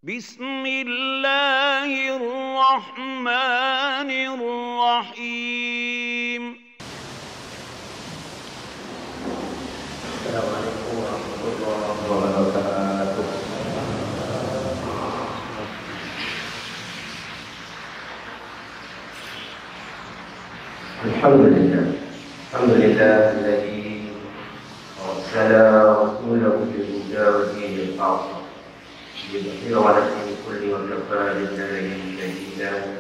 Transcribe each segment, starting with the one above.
بسم الله الرحمن الرحيم. السلام عليكم ورحمة الله وبركاته. الحمد لله الذي أرسل رسوله بالهدى ودين الحق ليظهره على الدين كله وكفى بالله شهيدا.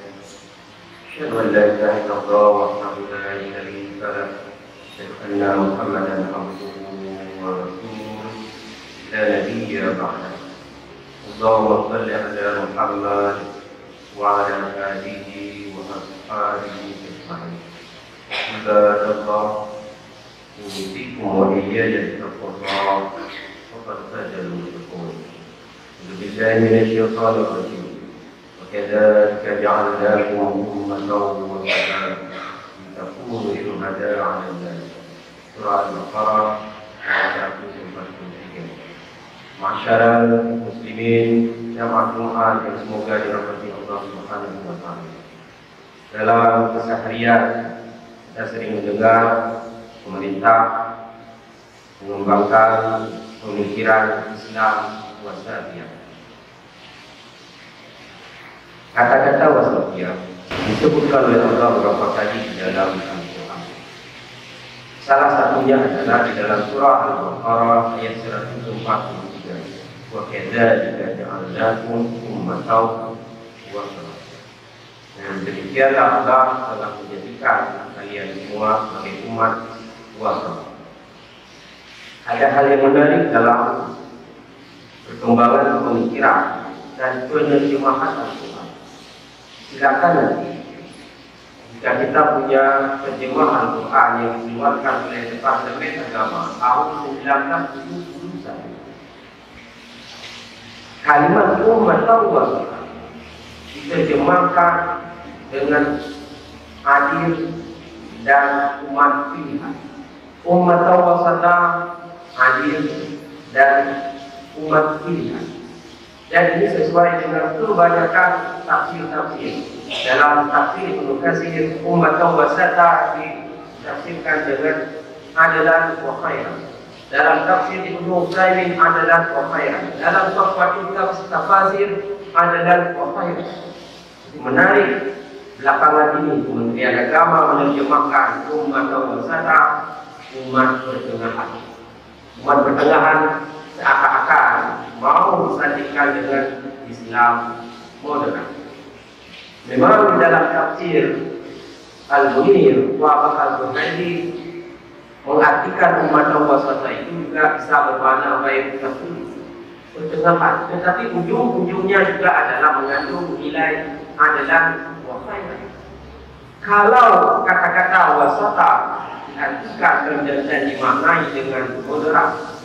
أشهد أن لا إله إلا الله وحده لا شريك له، أشهد أن محمدا عبده ورسوله لا نبي بعده. اللهم صل على محمد وعلى آله وأصحابه أجمعين. عباد الله، أوصيكم وإياي بتقوى الله فقد فاز المتقون. أعوذ بالله من الشيطان الرجيم. وكذلك جعلناكم أمة وسطا لتكونوا شهداء على الناس. سورة البقرة ayat 143. Masyarakat muslimin jamaah Jumat yang semoga dirahmati Allah Subhanahu wa taala. Dalam keseharian kita sering mendengar pemerintah mengembangkan pemikiran Islam wasatiyah. Kata-kata wasatiyah disebutkan oleh Allah beberapa kali di dalam Al-Quran. Salah satunya adalah di dalam surah Al-Baqarah ayat 143. Wa kadzalika ja'alnakum ummatan wasatan. Dan demikianlah Allah telah menjadikan kalian semua sebagai umat wasat. Ada hal yang menarik dalam perkembangan pemikiran dan penerjemahan Al-Quran. Silakan nanti jika kita punya terjemahan Al-Quran yang dikeluarkan oleh Departemen Agama tahun 1971, kalimat umat wasat diterjemahkan dengan adil dan umat pilihan. Umat wasatah, adil dan umat pilihan. Dan ini sesuai dengan kebanyakan tafsir-tafsir. Dalam tafsir Ibnu Katsir, umat wasatah ditafsirkan dengan adalan wa khairan. Dalam tafsir Ibnu Utsaimin adalan wa khairan. Dalam Tuhfatul Tafsir adalan wa khairan. Menarik, belakangan ini Kementerian Agama menerjemahkan umat wasatah, umat pertengahan. Umat pertengahan seakan-akan mau disandingkan dengan Islam moderat. Memang di dalam tafsir Al-Munir wa Al-Bukhari mengartikan umat wasatah itu juga bisa bermakna baik pertengahan, tetapi ujung-ujungnya juga adalah mengandung nilai adalah wa khairan. Kalau kata-kata wasatah diartikan dan dimaknai dengan moderat,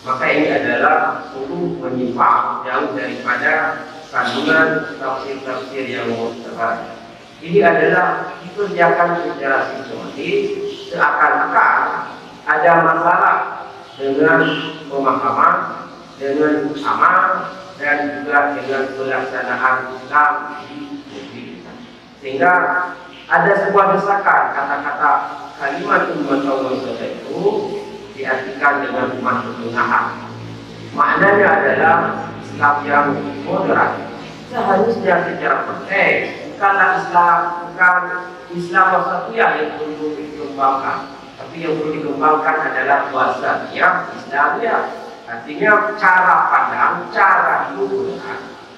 maka ini adalah sungguh menyimpang jauh daripada kandungan tafsir-tafsir yang muhtabar. Ini adalah dikerjakan secara sistematis, seakan-akan ada masalah dengan pemahaman, dengan amal, dan juga dengan pelaksanaan Islam di negeri kita. Sehingga ada sebuah desakan kata-kata kalimat umat wasatah itu diartikan dengan umat pertengahan. Maknanya adalah Islam yang moderat. Seharusnya secara konteks bukan Islam wasatiyah yang perlu dikembangkan, tapi yang perlu dikembangkan adalah wasatiyah Islamiyah. Artinya cara pandang, cara hidup,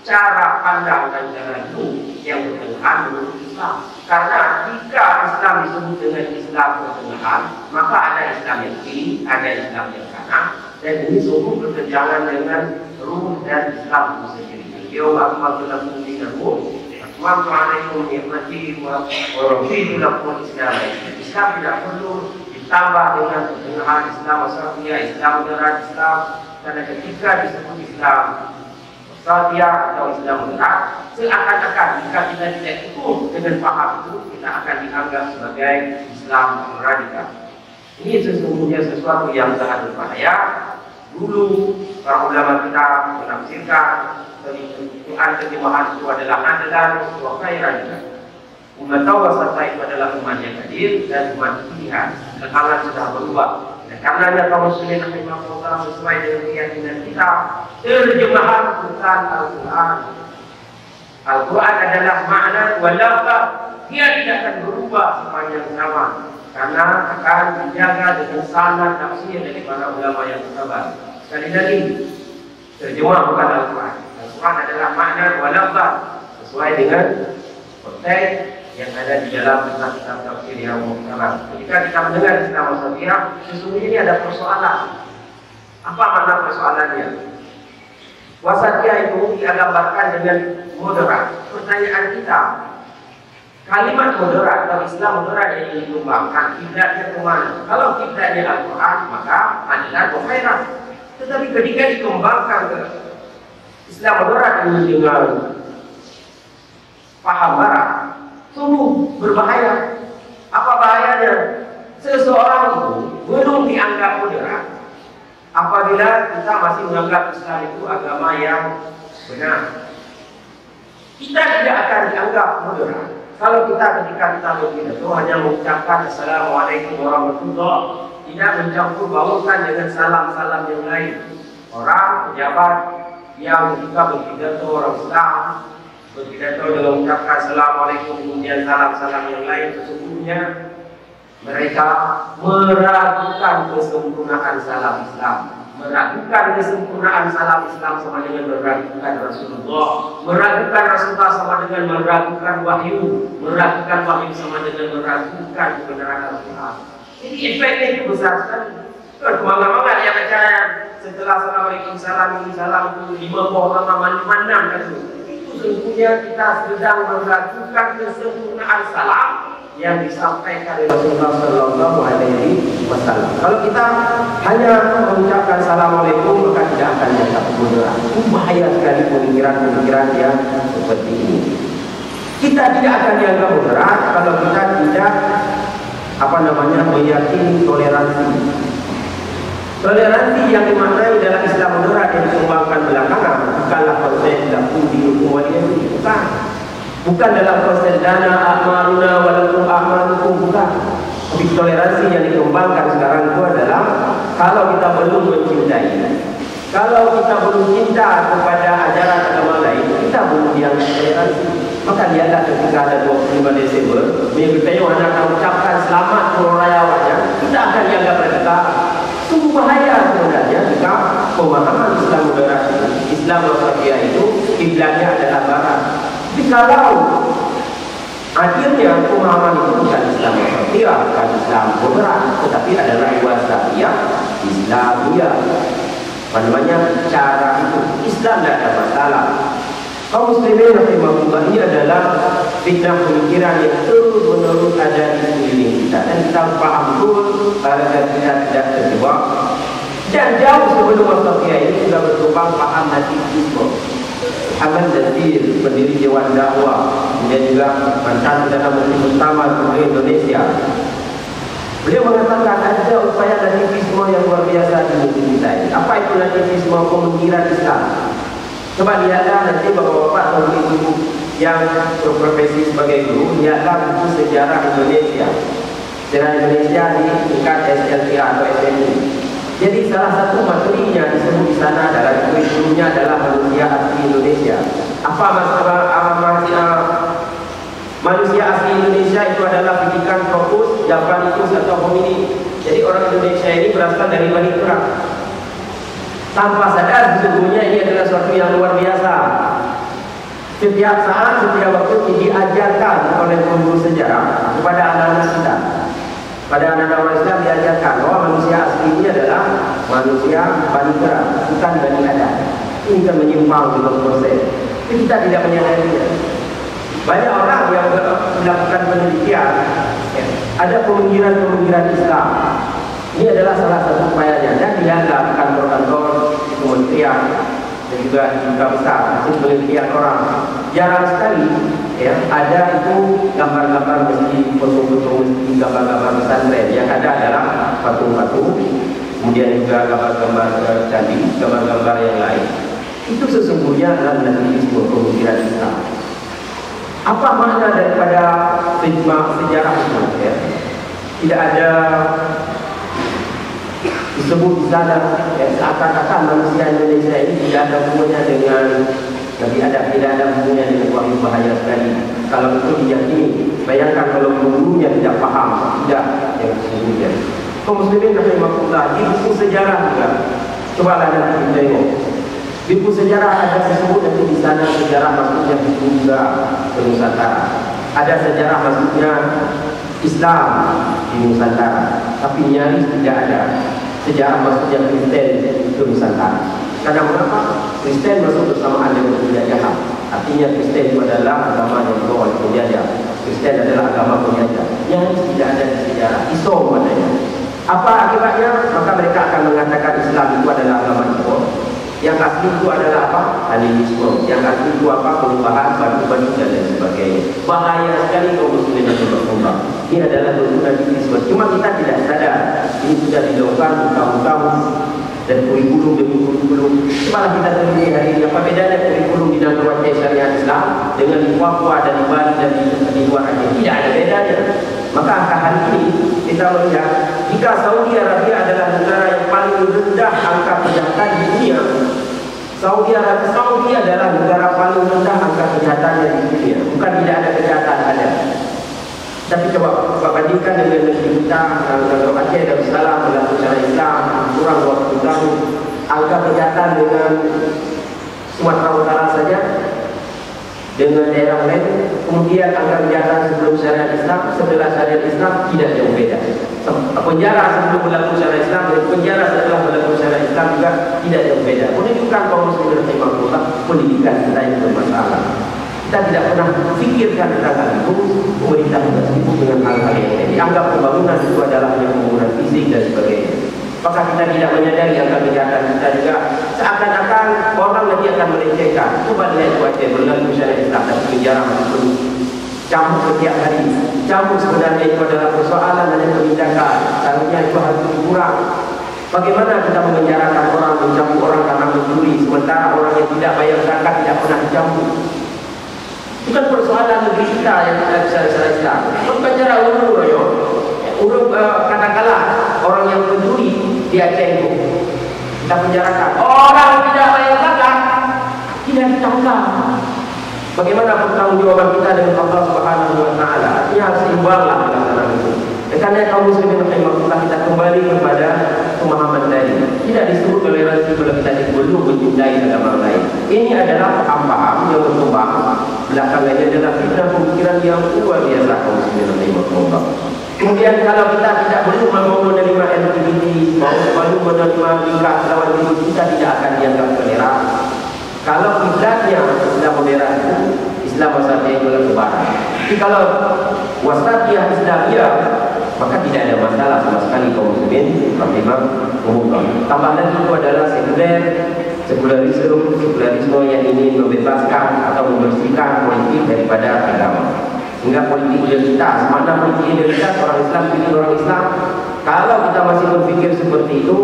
cara pandang dan cara hidup yang pertengahan menurut Islam. Karena jika Islam disebut dengan Islam pertengahan, maka ada Islam yang kiri, ada Islam yang kanan, dan ini sungguh berkejangan dengan ruh dan Islam itu sendiri. Beliau akmalul lakum dinakum, atmamtu alaikum ni'mati wa raditu lakum Islam. Islam tidak perlu ditambah dengan pertengahan Islam wasatiyah, Islam moderat, Islam, karena ketika disebut Islam wasatiyah atau Islam moderat, seakan-akan jika kita tidak ikut dengan paham itu, kita akan dianggap sebagai Islam radikal. Ini sesungguhnya sesuatu yang sangat berbahaya. Dulu para ulama kita menafsirkan Quran terjemahan itu adalah adalah wa khairan. Umat wasata itu adalah umat yang adil dan umat pilihan. Sekarang sudah berubah. Karenanya kaum muslimin rahimahullah sesuai dengan keyakinan kita, terjemahan bukan Al-Quran. Al-Quran adalah makna walaupun dia tidak akan berubah sepanjang zaman, karena akan dijaga dengan sanad tafsir dari para ulama yang sabar. Sekali lagi, terjemah bukan Al-Quran. Al-Quran adalah makna walaupun sesuai dengan konteks yang ada di dalam kitab-kitab tafsir yang muhtabar. Ketika kita mendengar istilah wasatiyah, sesungguhnya ini ada persoalan. Apa makna persoalannya? Wasatiyah itu digambarkan dengan moderat. Pertanyaan kita, kalimat moderat atau Islam moderat yang dikembangkan, kiblatnya kemana? Kalau kiblatnya Al-Quran, maka adalah khairan. Tetapi ketika dikembangkan ke Islam moderat ini dengan paham barat, sungguh berbahaya. Apa bahayanya? Seseorang itu belum dianggap moderat apabila kita masih menganggap Islam itu agama yang benar. Kita tidak akan dianggap moderat kalau kita ketika kita berpidato hanya mengucapkan Assalamualaikum warahmatullahi wabarakatuh, tidak mencampur baurkan dengan salam-salam yang lain. Orang pejabat yang ketika berpidato orang Islam berpidato dengan mengucapkan Assalamualaikum kemudian salam-salam yang lain, sesungguhnya mereka meragukan kesempurnaan salam Islam, meragukan kesempurnaan salam Islam sama dengan meragukan Rasulullah, meragukan Rasulullah sama dengan meragukan wahyu, meragukan wahyu sama dengan meragukan kebenaran Al-Quran. Jadi efeknya itu besar sekali. Kemana-mana yang acara setelah Assalamualaikum salam ini salam itu 5 pohon mana kan itu. Sesungguhnya kita sedang meragukan kesempurnaan salam yang disampaikan oleh Rasulullah Sallallahu Alaihi Wasallam. Kalau kita hanya mengucapkan Assalamualaikum maka tidak akan dianggap moderat. Bahaya sekali pemikiran-pemikiran yang seperti ini. Kita tidak akan dianggap moderat kalau kita tidak meyakini toleransi. Toleransi yang dimaknai dalam Islam moderat yang dikembangkan belakangan bukanlah konsep lakudi waliyati, bukan dalam konsep dana amaruna walakum amarukum, bukan. Tapi toleransi yang dikembangkan sekarang itu adalah kalau kita belum mencintai, kalau kita belum cinta kepada ajaran agama lain, kita belum dianggap toleransi. Maka lihatlah ketika ada 25 Desember, minggu depan anak ucapkan selamat hari raya wajah, kita akan dianggap mereka. Sungguh bahaya sebenarnya jika pemahaman Islam moderat, Islam wasatiyah itu kiblatnya adalah barat. Jadi kalau akhirnya pemahaman itu bukan Islam wasatiyah, bukan Islam moderat, tetapi adalah wasatiyah Islamiyah. Cara itu Islam tidak ada masalah. Kaum muslimin rahimahullah, ini adalah fitnah pemikiran yang terus-menerus ada di sekeliling kita, dan kita paham betul agar kita tidak terjebak. Dan jauh sebelum wasatiyah ini sudah berkembang paham natifisme. Ahmad Nadir, pendiri Dewan Dakwah, kemudian juga mantan Perdana Menteri pertama Republik Indonesia, beliau mengatakan ada upaya natifisme yang luar biasa di negeri kita ini. Apa itu natifisme? Pemikiran Islam. Coba lihatlah nanti bapak-bapak atau ibu-ibu yang berprofesi sebagai guru, lihatlah buku sejarah Indonesia. Sejarah Indonesia di tingkat SLTA atau SMU. Jadi salah satu materinya disebut di sana adalah kurikulumnya adalah manusia asli Indonesia. Apa manusia asli Indonesia itu adalah pendidikan fokus, Javanikus atau homini. Jadi orang Indonesia ini berasal dari Bani Turak. Tanpa sadar sesungguhnya ini adalah sesuatu yang luar biasa. Setiap saat, setiap waktu diajarkan oleh guru sejarah kepada anak-anak kita. Pada anak-anak orang Islam diajarkan bahwa manusia asli ini adalah manusia Bani Turak, bukan Bani Adam. Ini kan menyimpang dalam proses. Tapi kita tidak menyadarinya. Banyak orang yang melakukan penelitian, ada pemikiran-pemikiran Islam. Ini adalah salah satu upayanya, dan lihatlah kantor-kantor kementerian dan juga besar hasil penelitian orang. Jarang sekali ada itu gambar-gambar masjid, foto-foto masjid, gambar-gambar pesantren. Yang ada adalah patung-patung, kemudian juga gambar-gambar candi, gambar-gambar yang lain. Itu sesungguhnya adalah nasionalisme pemikiran Islam. Apa makna daripada sejarah Islam? Ya? Tidak ada disebut di sana seakan-akan manusia Indonesia ini tidak ada hubungannya dengan Nabi Adam, tidak ada hubungannya dengan wahyu bahaya sekali. Kalau itu diyakini, bayangkan kalau gurunya tidak faham, tidak yang sesungguhnya. Kaum muslimin rahimahullah, di buku sejarah juga, cobalah nanti kita tengok. Di buku sejarah ada disebut nanti di sana sejarah maksudnya juga Nusantara. Ada sejarah maksudnya Islam di Nusantara, tapi nyaris tidak ada sejarah maksudnya Kristen di Nusantara. Karena mengapa? Kristen masuk bersamaan dengan penjajahan. Artinya Kristen itu adalah agama yang dibawa oleh penjajah. Kristen adalah agama penjajah. Yang tidak ada di sejarah. Islam maknanya. Apa akibatnya? Maka mereka akan mengatakan Islam itu adalah agama Islam. Yang asli itu adalah apa? Animisme. Yang asli itu apa? Perubahan batu-batu dan lain sebagainya. Bahaya sekali kaum muslimin yang berkembang. Ini adalah turunan Islam. Cuma kita tidak sadar. Ini sudah dilakukan bertahun-tahun dan kurikulum demi kurikulum. Malah kita temui hari ini apa bedanya kurikulum di dalam syariat Islam dengan di Papua dan di Bali dan di luar Aceh? Tidak ada bedanya. Maka hari ini kita melihat jika Saudi Arabia adalah negara yang paling rendah angka kejahatan di dunia. Saudi adalah negara paling rendah angka kejahatannya di dunia. Bukan tidak ada kejahatan, ada. Tapi coba bandingkan dengan negeri kita, kalau Aceh Darussalam berlaku secara Islam kurang 20 tahun, angka kejahatan dengan Sumatera Utara saja, dengan daerah lain, kemudian angka kejahatan sebelum syariat Islam, setelah syariat Islam tidak jauh beda. Penjara sebelum berlaku syariat Islam dan penjara setelah berlaku syariat Islam juga tidak jauh beda. Menunjukkan kaum muslimin rahimahullah pendidikan kita yang bermasalah. Kita tidak pernah fikirkan tentang hal itu. Pemerintah tidak sibuk dengan hal-hal yang lain. Dianggap pembangunan itu adalah hanya pembangunan fisik dan sebagainya. Maka kita tidak menyadari angka kejahatan kita juga seakan-akan orang nanti akan melecehkan. Coba lihat Aceh berlaku syariat Islam dan penjara masih penuh. Campur setiap hari. Campur sebenarnya itu adalah persoalan hanya penindakan. Seharusnya itu harus dikurang. Bagaimana kita memenjarakan orang, mencampur orang karena mencuri, sementara orang yang tidak bayar zakat tidak pernah dicampur. Bukan persoalan negeri kita yang tidak bisa syariat Islam. Bukan cara urut katakanlah orang yang mencuri di Aceh itu kita penjarakan. Orang tidak bayar zakat tidak ditangkap. Bagaimana pertanggungjawaban kita dengan Allah Subhanahu Wa Taala? Artinya harus seimbanglah dalam itu. Karena kaum muslimin rahimahullah kita kembali kepada pemahaman tadi. Tidak disebut toleransi kalau kita belum mencintai agama lain. Ini adalah paham-paham yang berkembang. Belakangannya adalah fitnah pemikiran yang luar biasa kaum muslimin rahimahullah. Kemudian kalau kita tidak belum mau menerima LGBT, belum menerima nikah lawan jenis, kita tidak akan dianggap toleran. Kalau kiblatnya Islam modern, Islam wasatiyah itu barat. Tapi kalau wasatiyah Islamiyah, maka tidak ada masalah sama sekali kaum muslimin rahimahumullah. Tambah lagi itu adalah sekularisme yang ingin membebaskan atau membersihkan politik daripada agama. Sehingga politik identitas, mana politik identitas orang Islam pilih orang Islam. Kalau kita masih berpikir seperti itu,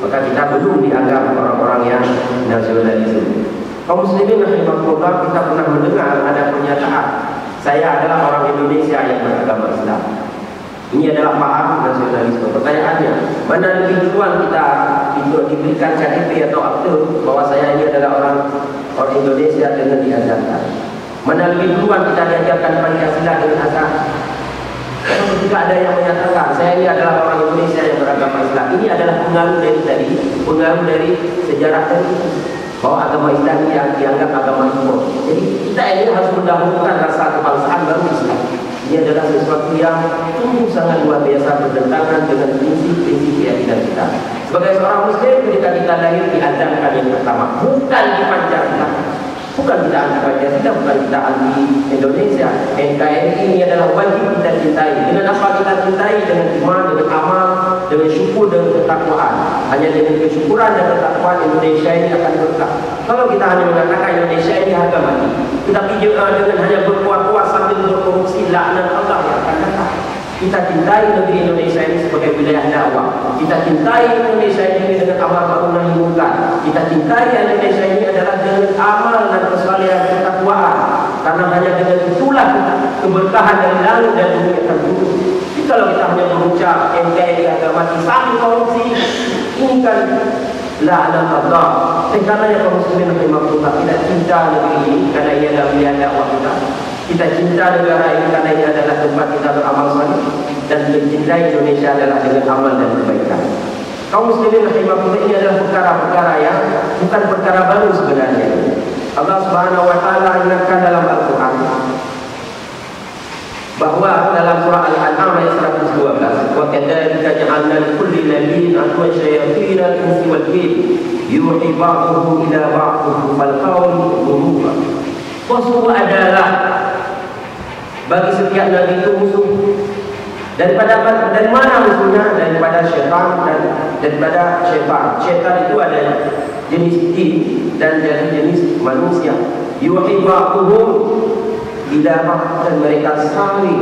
maka kita belum dianggap orang-orang yang nasionalisme. Kaum muslimin rahimahumullah, kita pernah mendengar ada pernyataan, saya adalah orang Indonesia yang beragama Islam. Ini adalah paham nasionalisme. Pertanyaannya, mana lebih duluan kita diberikan KTP atau akte bahwa saya ini adalah orang Indonesia dengan diajarkan? Mana lebih duluan kita diajarkan Pancasila dengan asas? Ketika ada yang menyatakan saya ini adalah orang Indonesia yang beragama Islam, ini adalah pengaruh dari sejarah tadi bahwa agama Islam ini yang dianggap agama Islam. Jadi kita ini harus mendahulukan rasa kebangsaan baru Islam. Ini adalah sesuatu yang sangat luar biasa bertentangan dengan prinsip-prinsip keyakinan kita. Sebagai seorang Muslim, ketika kita lahir diajarkan yang pertama, bukan di Pancasila. Bukan kita anti Pancasila, bukan kita anti Indonesia. NKRI ini adalah wajib kita cintai. Dengan apa kita cintai? Dengan iman, dengan amal, dengan syukur, dengan ketakwaan. Hanya dengan kesyukuran dan ketakwaan Indonesia ini akan berkah. Kalau kita hanya mengatakan Indonesia ini harga mati, tetapi dengan hanya berkuat-kuat sambil berkorupsi, laknat Allah yang akan datang. Kita cintai negeri Indonesia ini sebagai wilayah dakwah. Kita cintai Indonesia ini dengan amar ma'ruf nahi munkar. Kita cintai Indonesia ini adalah dengan amal dan kesalehan ketakwaan. Karena hanya dengan itulah keberkahan dari langit dan bumi akan turun. Jadi kalau kita hanya berucap NKRI agama saling korupsi, ini kan la'nat Allah. Karena kaum muslimin rahimahullah tidak cinta negeri ini karena ia adalah wilayah dakwah kita. Kita cinta negara ini karena ini adalah tempat kita beramal saleh, dan mencintai Indonesia adalah dengan amal dan kebaikan. Kaum muslimin rahimahullah, ini adalah perkara-perkara yang bukan perkara baru sebenarnya. Allah Subhanahu wa taala ingatkan dalam Al-Qur'an bahwa dalam surah Al-An'am ayat 112, wa kadzalika ja'alna likulli nabiyyin aduwwan syayatinal insi wal jin yuhi ba'dhuhum ila ba'dhin fal qawlu ghurura. Musuh adalah bagi setiap nabi itu musuh. Dari mana musuhnya? Daripada syaitan dan daripada syaitan. Syaitan itu ada jenis jin dan jenis manusia. Yuhi ba'dhuhum ila ba'd, dan mereka saling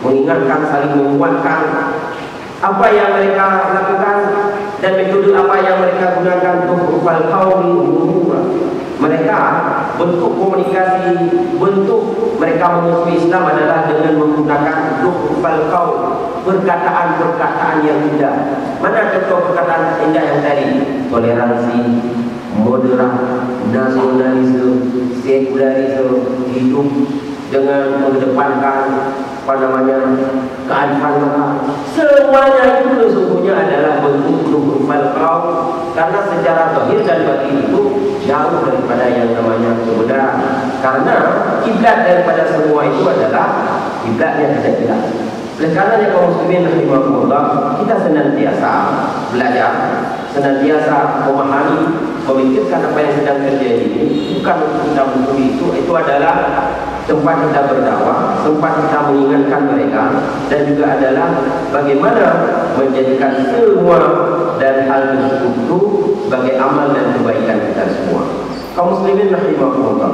mengingatkan, saling menguatkan apa yang mereka lakukan dan metode apa yang mereka gunakan untuk fal qawli ghurura. Mereka bentuk komunikasi, bentuk mereka memusuhi Islam adalah dengan menggunakan fal qaul, perkataan-perkataan yang indah. Mana contoh perkataan indah yang tadi? Toleransi, moderat, nasionalisme, sekularisme, hidup dengan mengedepankan kearifan lokal. Semuanya itu sesungguhnya adalah bentuk fal qaul, karena secara zahir dan batin itu jauh daripada yang namanya kebenaran. Karena kiblat daripada semua itu adalah kiblat yang tidak jelas. Oleh karenanya kaum muslimin rahimahullah, kita senantiasa belajar, senantiasa memahami, memikirkan apa yang sedang terjadi ini. Bukan untuk kita menutupi itu adalah tempat kita berdakwah, tempat kita mengingatkan mereka, dan juga adalah bagaimana menjadikan semua dan hal tersebut itu sebagai amal dan kebaikan kita semua. Kaum muslimin rahimahullah,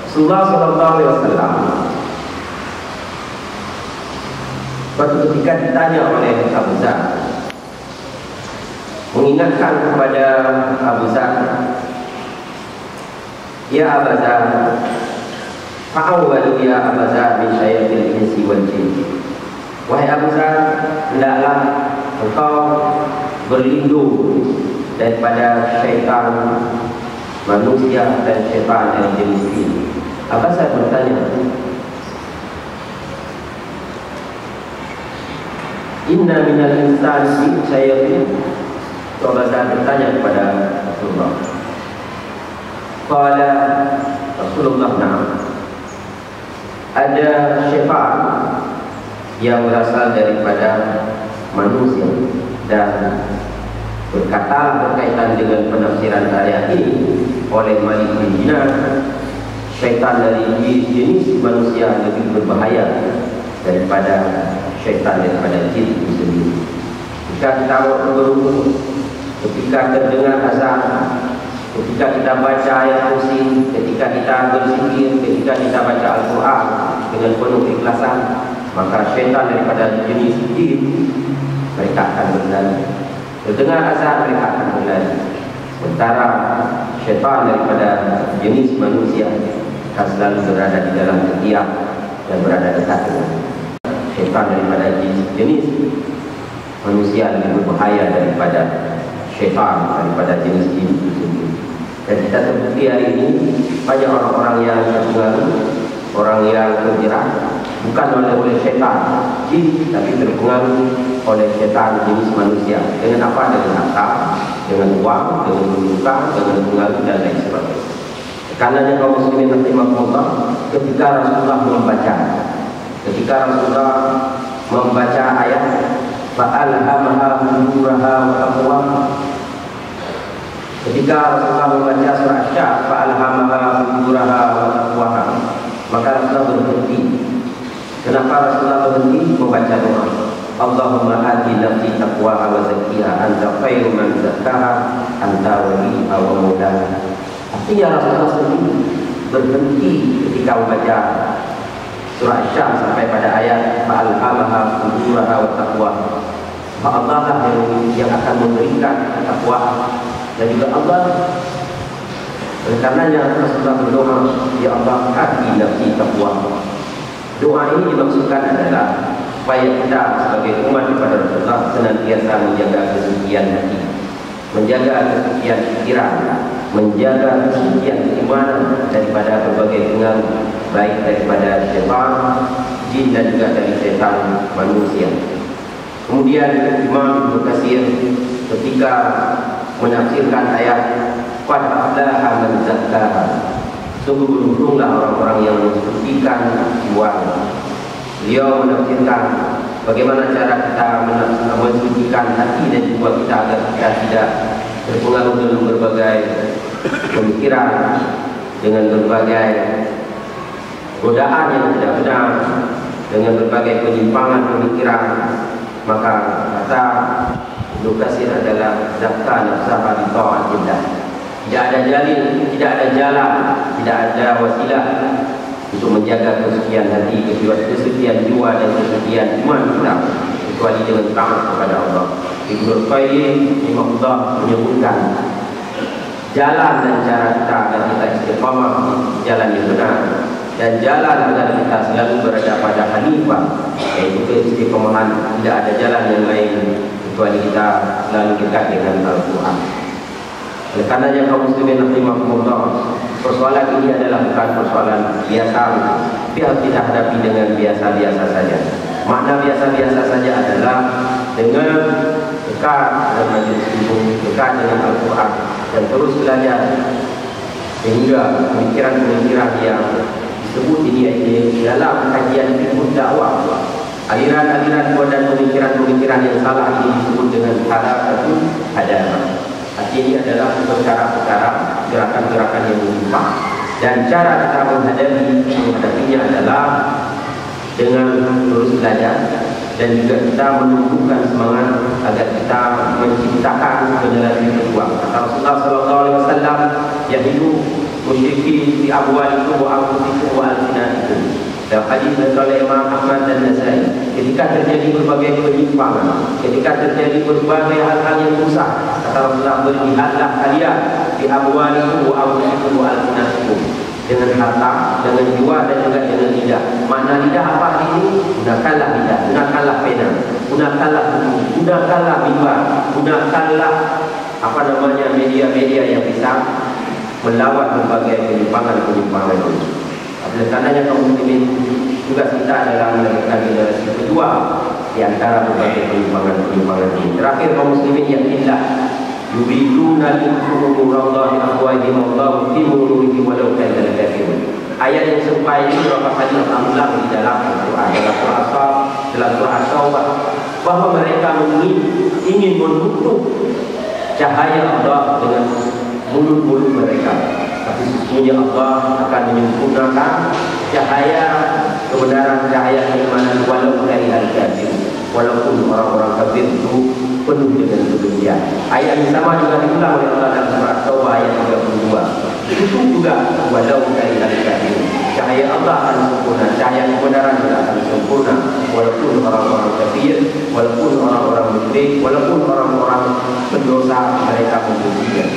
Rasulullah sallallahu alaihi wasallam suatu ketika ditanya oleh Abu Dzar, mengingatkan kepada Abu Dzar, ya Abu Dzar, fa'awwadu ya Abu Dzar min syayatil insi wal jin. Wahai Abu Dzar, hendaklah engkau berlindung daripada syaitan manusia dan syaitan dari jenis jin. Apa saya bertanya? Inna minal insani syayatin. Coba saya bertanya kepada Rasulullah. Qala Rasulullah, na'am. Ada syaitan yang berasal daripada manusia, dan berkata berkaitan dengan penafsiran ayat ini oleh Malik bin Dinar, syaitan dari jenis manusia lebih berbahaya daripada syaitan daripada jin itu sendiri. Jika kita berumur, ketika terdengar azan, ketika kita baca ayat kursi, ketika kita berzikir, ketika kita baca Al-Quran dengan penuh keikhlasan, maka syaitan daripada jenis jin mereka akan berlari. Terdengar azan, mereka akan berlari. Sementara syaitan daripada jenis manusia akan selalu berada di dalam ketiak dan berada dekat dengan syaitan daripada jenis manusia lebih berbahaya daripada syaitan daripada jenis jin itu sendiri. Dan kita terbukti hari ini banyak orang-orang yang terpengaruh, orang yang terjerat bukan oleh syaitan jin, tapi terpengaruh oleh syaitan jenis manusia. Dengan apa? Dengan harta, dengan uang, dengan kedudukan, dengan pengaruh dan lain sebagainya. Karenanya kaum muslimin rahimahullah, ketika Rasulullah membaca ayat fa'alhamaha fujuraha wa taqwaha, ketika Rasulullah membaca surah Asy-Sya's fa'alhamaha fujuraha wa taqwaha, maka Rasulullah berhenti. Kenapa Rasulullah berhenti? Membaca doa, Allahumma ati nafsi taqwaha wa zakkiha anta khairu man zakkaha anta waliha wa maulaha. Artinya Rasulullah sendiri berhenti ketika membaca surah Asy-Syams sampai pada ayat fa'alhamaha fujuraha wa taqwa. Allah lah yang akan memberikan takwa, dan juga Allah. Oleh karenanya Rasulullah berdoa, ya Allah hati nafsi takwa. Doa ini dimaksudkan adalah supaya kita sebagai umat kepada Rasulullah senantiasa menjaga kesucian hati, menjaga kesucian pikiran, menjaga kesucian iman daripada berbagai pengaruh, baik daripada syaitan, jin dan juga dari syaitan manusia. Kemudian Imam Ibnu Katsir ketika menafsirkan ayat qad aflaha man zakkaha, sungguh beruntunglah orang-orang yang mensucikan jiwanya. Beliau menafsirkan bagaimana cara kita mensucikan hati dan jiwa kita agar kita tidak terpengaruh dengan berbagai pemikiran, dengan berbagai godaan yang tidak benar, dengan berbagai penyimpangan pemikiran. Maka kata Ibnu Katsir adalah zakka nafsaha bi ta'atillah. Tidak ada jalan, tidak ada wasilah untuk menjaga kesucian hati, kesucian jiwa dan kesucian iman kita kecuali dengan taat kepada Allah. Ibnu Qayyim rahimahullah menyebutkan jalan dan cara kita agar kita istiqamah jalan yang benar, dan jalan agar kita selalu berada pada hanifah, yaitu keistiqomahan. Tidak ada jalan yang lain kecuali kita selalu dekat dengan Al-Quran. Oleh karenanya kaum muslimin rahimahumullah, persoalan ini adalah bukan persoalan biasa, tapi harus kita hadapi dengan biasa-biasa saja. Makna biasa-biasa saja adalah dengan dekat dengan majelis ilmu, dekat dengan Al-Quran, dan terus belajar sehingga pemikiran-pemikiran yang disebut ini dalam kajian ilmu dakwah, aliran-aliran dan pemikiran-pemikiran yang salah ini disebut dengan halaqatul hadamah. Artinya adalah perkara-perkara, gerakan-gerakan yang menyimpang, dan cara kita menghadapinya adalah dengan terus belajar, dan juga kita menumbuhkan semangat agar kita menciptakan kebenaran yang kedua. Kata Rasulullah sallallahu alaihi wasallam, yahidu musyrikin fi amwalikum wa anfusikum wa alsinatikum. Dan hadis dari Imam Ahmad dan Nasai, ketika terjadi berbagai penyimpangan, ketika terjadi berbagai hal-hal yang rusak, kata Rasulullah, berjihadlah kalian fi amwalikum wa anfusikum wa alsinatikum, dengan harta, dengan jiwa dan juga dengan lidah. Makna lidah apa ini? Gunakanlah lidah, gunakanlah pena, gunakanlah buku, gunakanlah mimbar, gunakanlah media-media yang bisa melawan berbagai penyimpangan-penyimpangan ini. Oleh karenanya kaum muslimin, tugas kita adalah melahirkan generasi kedua di antara berbagai penyimpangan-penyimpangan ini. Terakhir kaum muslimin, yakinlah yuriduna liyutfi'u nurallahi afwahihim wallahu yutimmu nurihi walau karihal kafirun. Ayat yang serupa ini beberapa kali Allah ulang di dalam Al-Quran, dalam surah As-Saff, dalam surah At-Taubah, bahwa mereka ingin menutup cahaya Allah dengan mulut-mulut mereka, tapi sesungguhnya Allah akan menyempurnakan cahaya kebenaran, cahaya keimanan walau karihal kafirun, walaupun orang-orang kafir itu penuh dengan kebencian. Ayat yang sama juga diulang oleh Allah dalam surah At-Taubah ayat 32. Itu juga walau karihal kafirun, cahaya Allah akan sempurna, cahaya kebenaran juga akan sempurna, walaupun orang-orang kafir, walaupun orang-orang musyrik, walaupun orang-orang pendosa, mereka membencinya.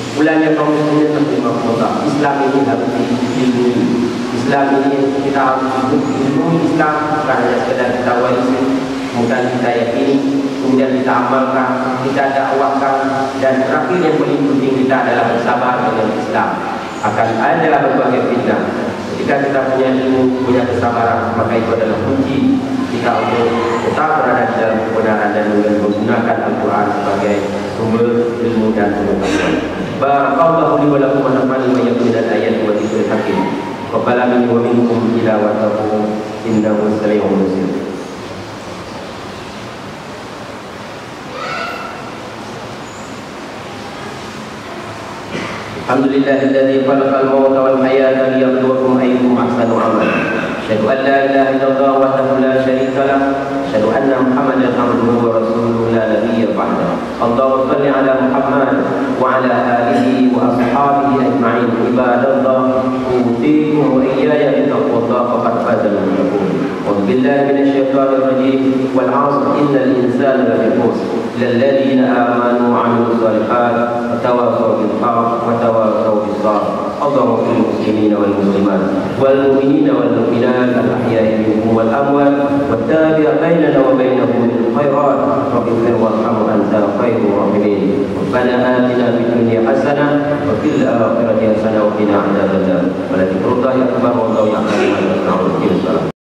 Mulanya kaum muslimin rahimahumullah, Islam ini harus dilindungi. Islam ini kita harus dilindungi. Islam bukan hanya sekedar kita warisi, bukan kita yakini, kemudian kita amalkan, kita dakwahkan, dan terakhir yang paling penting kita adalah bersabar dengan Islam. Akan ada berbagai fitnah. Ketika kita punya ilmu, punya kesabaran, maka itu adalah kunci kita untuk tetap berada di dalam kebenaran dan menggunakan Al-Quran sebagai sumber ilmu dan pengetahuan. Barakallahu li wa lakum wa nafa'ani wa iyyakum minal ayati wa dzikril hakim. Qabbala minni wa minkum tilawatahu innahu sami'un basir. Alhamdulillahilladzi khalaqal mauta wal hayata liyabluwakum ayyukum ahsanu amala. Asyhadu an la ilaha illallah wahdahu la syarika lah, asyhadu anna Muhammadan abduhu wa rasuluhu la nabiyya ba'dahu. Allahumma shalli ala Muhammad wa ala alihi wa ashabihi ajma'in. Ibadallah, usikum wa iyaya bi taqwallah faqad faza al-muttaqin. الشيطان الرجيم والعصر إن الإنسان لفي خسر إلا الذين آمنوا وعملوا الصالحات وتواصوا بالحق وتواصوا بالصبر. اللهم اغفر للمسلمين والمسلمات والمؤمنين والمؤمنات الأحياء منهم والأموات والتابع بيننا وبينهم بالخيرات. رب اغفر وارحم أنت خير الراحمين. ربنا آتنا في الدنيا حسنة وفي الآخرة حسنة وقنا عذاب النار. ولذكر الله أكبر والله يعلم ما تصنعون.